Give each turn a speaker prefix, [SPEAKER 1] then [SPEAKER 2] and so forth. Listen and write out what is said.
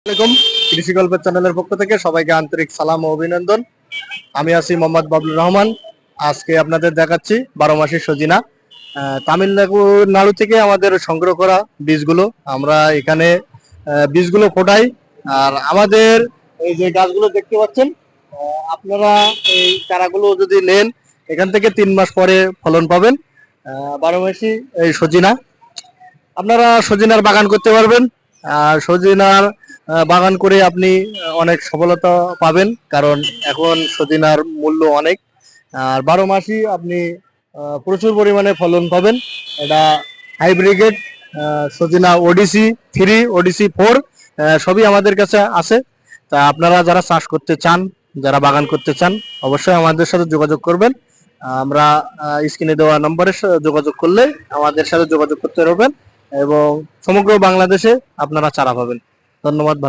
[SPEAKER 1] আসসালামু আলাইকুম। কৃষি গল্পের চ্যানেলের পক্ষ থেকে সবাইকে আন্তরিক সালাম ও অভিনন্দন। আমি আছি মোহাম্মদ বাবলুর রহমান। আজকে আপনাদের দেখাচ্ছি 12 মাসের সজিনা। তামিলনাড়ু থেকে আমাদের সংগ্রহ করা বীজগুলো আমরা এখানে বীজগুলো ফোটাই। আর আমাদের এই যে গাছগুলো দেখতে পাচ্ছেন, আপনারা এই চারাগুলো যদি নেন এখান থেকে 3 মাস পরে ফলন পাবেন। 12 মাসি এই সজিনা, আপনারা সজিনার বাগান করতে পারবেন। আর সজিনার বাগান করে আপনি অনেক সফলতা পাবেন, কারণ এখন সজিনার মূল্য অনেক। আর 12 মাসই আপনি প্রচুর পরিমাণে ফলন পাবেন। এটা হাইব্রিড সজিনা ODC 3, ODC 4 সবই আমাদের কাছে আছে। তা আপনারা যারা চাষ করতে চান, যারা বাগান করতে চান, অবশ্যই আমাদের সাথে যোগাযোগ করবেন। আমরা স্ক্রিনে দেওয়া নম্বরে যোগাযোগ করলে আমাদের সাথে যোগাযোগ করতে পারবেন এবং সমগ্র বাংলাদেশে আপনারা চারা পাবেন। ধন্যবাদ, ভালো